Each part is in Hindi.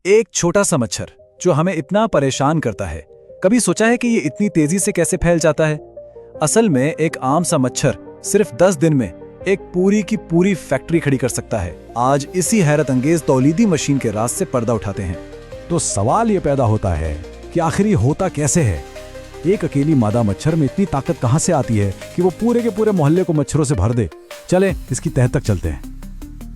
एक छोटा सा मच्छर जो हमें इतना परेशान करता है, कभी सोचा है कि ये इतनी तेजी से कैसे फैल जाता है? असल में एक आम सा मच्छर सिर्फ 10 दिन में एक पूरी की पूरी फैक्ट्री खड़ी कर सकता है। आज इसी हैरत अंगेज तौलीदी मशीन के राज से पर्दा उठाते हैं। तो सवाल ये पैदा होता है कि आखिर ये होता कैसे है? एक अकेली मादा मच्छर में इतनी ताकत कहां से आती है कि वो पूरे के पूरे मोहल्ले को मच्छरों से भर दे? चले इसकी तह तक चलते हैं।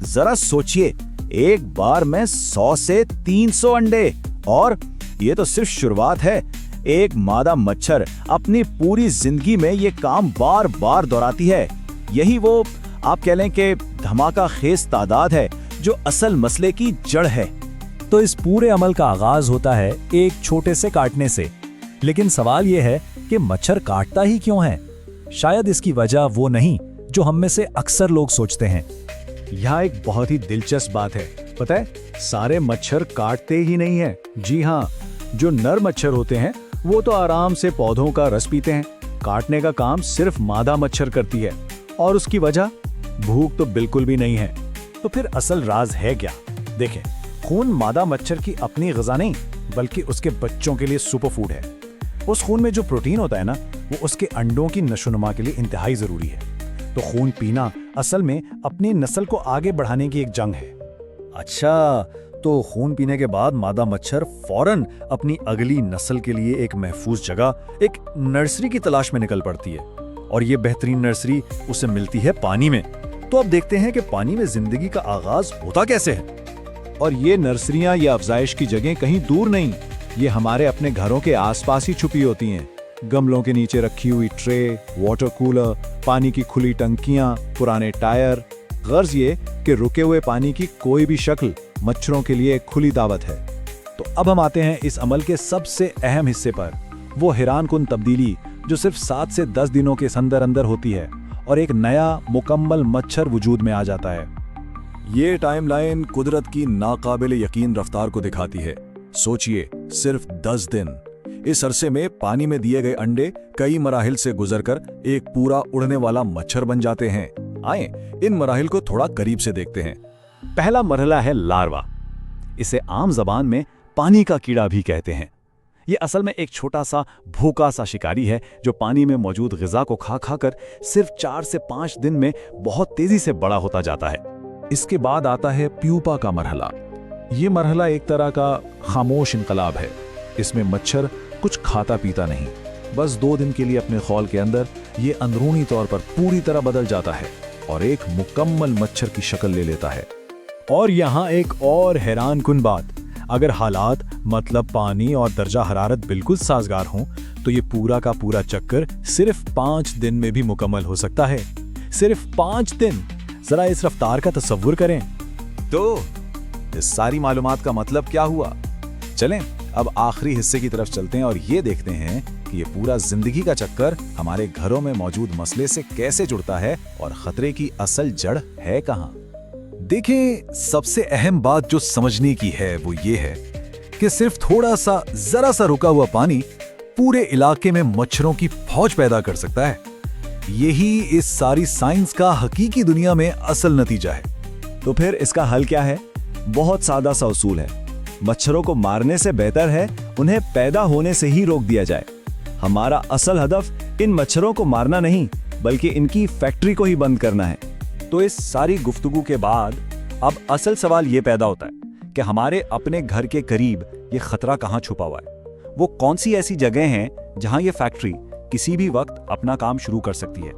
जरा सोचिए, एक बार में 100 से 300 अंडे, और ये तो सिर्फ शुरुआत है। एक मादा मच्छर अपनी पूरी जिंदगी में ये काम बार बार दोहराती है। यही वो आप कह लें कि धमाका खेज तादाद है जो असल मसले की जड़ है। तो इस पूरे अमल का आगाज होता है एक छोटे से काटने से। लेकिन सवाल यह है कि मच्छर काटता ही क्यों है? शायद इसकी वजह वो नहीं जो हम में से अक्सर लोग सोचते हैं। यहाँ एक बहुत ही दिलचस्प बात है। पता है, सारे मच्छर काटते ही नहीं है। जी हाँ, जो नर मच्छर होते हैं वो तो आराम से पौधों का रस पीते हैं। काटने का काम सिर्फ मादा मच्छर करती है, और उसकी वजह भूख तो बिल्कुल भी नहीं है। तो फिर असल राज है क्या? देखें, खून मादा मच्छर की अपनी ग़िज़ा नहीं बल्कि उसके बच्चों के लिए सुपर फूड है। उस खून में जो प्रोटीन होता है ना, वो उसके अंडों की नशोनुमा के लिए इंतहाई जरूरी है। तो खून पीना असल में अपनी नस्ल को आगे बढ़ाने की एक जंग है। अच्छा, तो खून पीने के बाद मादा मच्छर फौरन अपनी अगली नस्ल के लिए एक महफूज जगह, एक नर्सरी की तलाश में निकल पड़ती है। और ये बेहतरीन नर्सरी उसे मिलती है पानी में। तो अब देखते हैं कि पानी में जिंदगी का आगाज होता कैसे है। और ये नर्सरियां या अफजाइश की जगह कहीं दूर नहीं, ये हमारे अपने घरों के आसपास ही छुपी होती हैं। गमलों के नीचे रखी हुई ट्रे, वाटर कूलर, पानी की खुली टंकियां, पुराने टायर। गर्ज ये कि रुके हुए पानी की कोई भी शक्ल मच्छरों के लिए एक खुली दावत है। तो अब हम आते हैं इस अमल के सबसे अहम हिस्से पर, वो हैरानकुन तब्दीली जो सिर्फ 7 से 10 दिनों के अंदर अंदर होती है और एक नया मुकम्मल मच्छर वजूद में आ जाता है। ये टाइमलाइन कुदरत की नाकाबिल यकीन रफ्तार को दिखाती है। सोचिए, सिर्फ 10 दिन। इस अरसे में पानी में दिए गए अंडे कई मराहिल से गुजरकर एक पूरा उड़ने वाला मच्छर बन जाते हैं। आए इन मराहिल को थोड़ा करीब से देखते हैं। पहला मरहला है लार्वा। इसे आम जबान में पानी का कीड़ा भी कहते हैं। ये असल में एक छोटा सा भूखा सा शिकारी है जो पानी में मौजूद ग़िज़ा को खा खाकर सिर्फ 4 से 5 दिन में बहुत तेजी से बड़ा होता जाता है। इसके बाद आता है प्यूपा का मरहला। ये मरहला एक तरह का खामोश इनकलाब है। इसमें मच्छर कुछ खाता पीता नहीं, बस 2 दिन के लिए अपने खौल के अंदर ये अंदरूनी तौर पर पूरी तरह बदल जाता है और एक मुकम्मल मच्छर की शक्ल ले लेता है। और यहाँ एक और हैरानकुन बात, अगर हालात मतलब पानी और दर्जा हरारत बिल्कुल साजगार हों तो ये पूरा का पूरा चक्कर सिर्फ 5 दिन में भी मुकम्मल हो सकता है। सिर्फ 5 दिन! जरा इस रफ्तार का तसव्वुर करें। तो इस सारी मालूमात का मतलब क्या हुआ? चलें अब आखिरी हिस्से की तरफ चलते हैं और ये देखते हैं कि ये पूरा जिंदगी का चक्कर हमारे घरों में मौजूद मसले से कैसे जुड़ता है और खतरे की असल जड़ है कहाँ। देखें, सबसे अहम बात जो समझने की है वो ये है कि सिर्फ थोड़ा सा जरा सा रुका हुआ पानी पूरे इलाके में मच्छरों की फौज पैदा कर सकता है। यही इस सारी साइंस का हकीकी दुनिया में असल नतीजा है। तो फिर इसका हल क्या है? बहुत सादा सा उसूल है। मच्छरों को मारने से बेहतर है उन्हें पैदा होने से ही रोक दिया जाए। हमारा असल हदफ इन मच्छरों को मारना नहीं बल्कि इनकी फैक्ट्री को ही बंद करना है। तो इस सारी गुफ्तगू के बाद अब असल सवाल ये पैदा होता है कि हमारे अपने घर के करीब ये खतरा कहाँ छुपा हुआ है? वो कौन सी ऐसी जगह हैं जहां ये फैक्ट्री किसी भी वक्त अपना काम शुरू कर सकती है?